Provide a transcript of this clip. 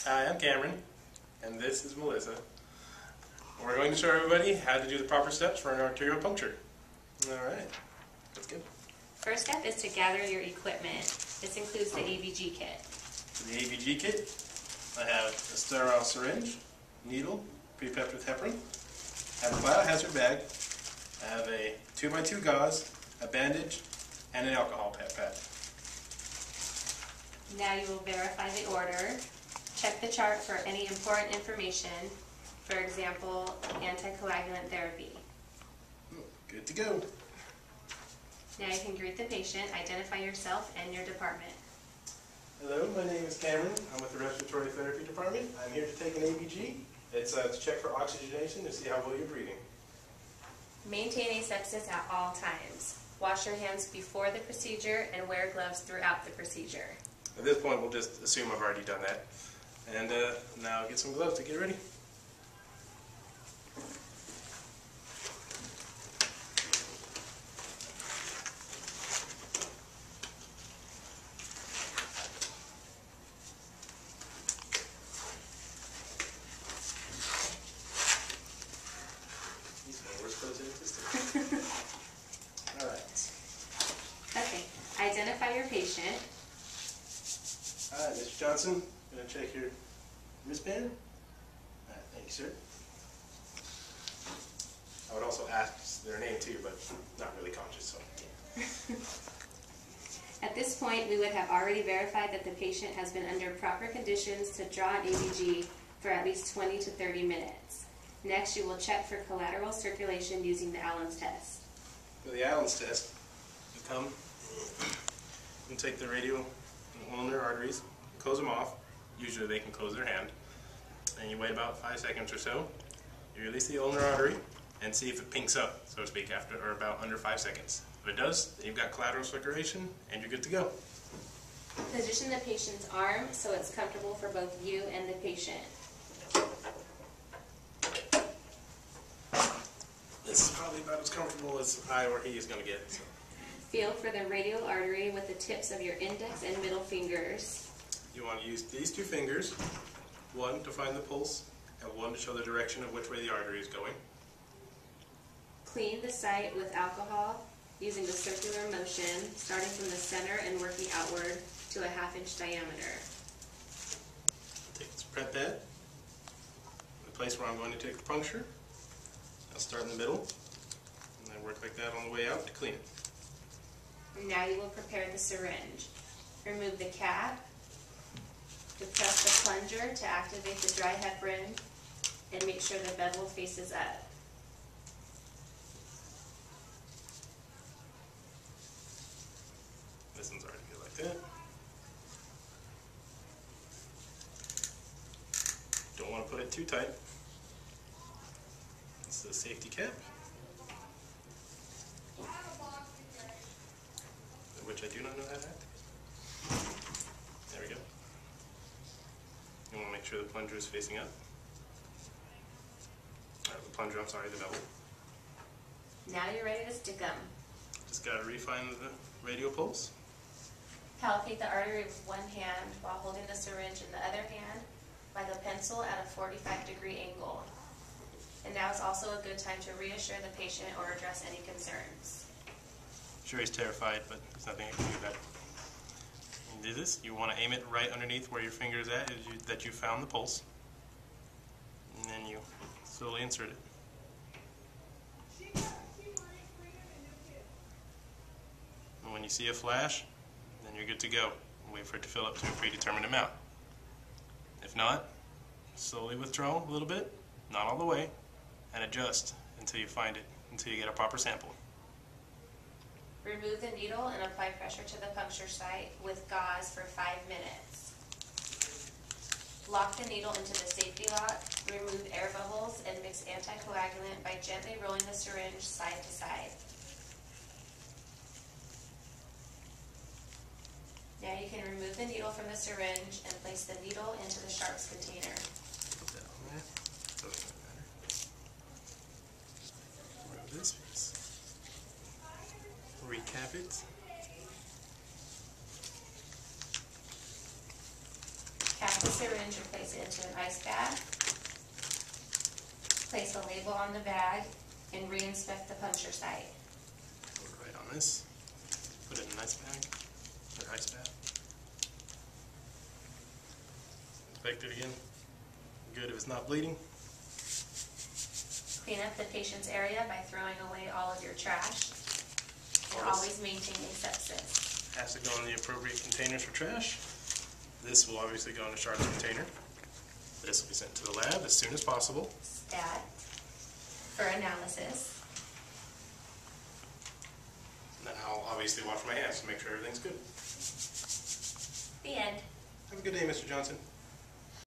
Hi, I'm Cameron, and this is Melissa. We're going to show everybody how to do the proper steps for an arterial puncture. Alright, let's go. First step is to gather your equipment. This includes the ABG kit. For the ABG kit, I have a sterile syringe, needle, pre-pepped with heparin. I have a biohazard bag. I have a 2x2 gauze, a bandage, and an alcohol pad. Now you will verify the order. Check the chart for any important information, for example, anticoagulant therapy. Good to go. Now you can greet the patient, identify yourself and your department. Hello, my name is Cameron. I'm with the Respiratory Therapy Department. I'm here to take an ABG. It's to check for oxygenation to see how well you're breathing. Maintain asepsis at all times. Wash your hands before the procedure and wear gloves throughout the procedure. At this point, we'll just assume I've already done that. And now get some gloves to get ready. Alright. Okay, identify your patient. Alright, Mr. Johnson, I'm going to check your wristband. Alright, thank you, sir. I would also ask their name too, but not really conscious, so. At this point, we would have already verified that the patient has been under proper conditions to draw an ABG for at least 20 to 30 minutes. Next, you will check for collateral circulation using the Allen's test. For the Allen's test, you come and take the radial ulnar arteries, close them off. Usually they can close their hand. And you wait about 5 seconds or so. You release the ulnar artery and see if it pinks up, so to speak, after or about under 5 seconds. If it does, then you've got collateral circulation and you're good to go. Position the patient's arm so it's comfortable for both you and the patient. This is probably about as comfortable as I or he is going to get. So. Feel for the radial artery with the tips of your index and middle fingers. You want to use these two fingers, one to find the pulse, and one to show the direction of which way the artery is going. Clean the site with alcohol using the circular motion, starting from the center and working outward to a 1/2 inch diameter. Take this prep pad, the place where I'm going to take the puncture. I'll start in the middle, and then work like that on the way out to clean it. Now you will prepare the syringe. Remove the cap, depress the plunger to activate the dry heparin, and make sure the bevel faces up. This one's already good like that. Don't want to put it too tight. This is the safety cap, which I do not know how to activate. There we go. You want to make sure the plunger is facing up. The plunger, I'm sorry, the bevel. Now you're ready to stick them. Just got to refine the radial pulse. Palpate the artery with one hand while holding the syringe in the other hand, like a pencil at a 45-degree angle. And now is also a good time to reassure the patient or address any concerns. Sure, he's terrified, but there's nothing I can do about it. You do this, you want to aim it right underneath where your finger is at, that you found the pulse. And then you slowly insert it. And when you see a flash, then you're good to go. Wait for it to fill up to a predetermined amount. If not, slowly withdraw a little bit, not all the way, and adjust until you find it, until you get a proper sample. Remove the needle and apply pressure to the puncture site with gauze for 5 minutes. Lock the needle into the safety lock, remove air bubbles, and mix anticoagulant by gently rolling the syringe side to side. Now you can remove the needle from the syringe and place the needle into the sharps container. Put that on there. Doesn't matter. Remove this piece. Recap it. Cap the syringe and place it into an ice bag. Place a label on the bag and re-inspect the puncture site. Put it right on this. Put it in an ice bag or ice bath. Inspect it again. Good if it's not bleeding. Clean up the patient's area by throwing away all of your trash. And always maintaining sepsis. Has to go in the appropriate containers for trash. This will obviously go in a Charlotte container. This will be sent to the lab as soon as possible. Stat for analysis. And then I'll obviously wash my hands to make sure everything's good. The end. Have a good day, Mr. Johnson.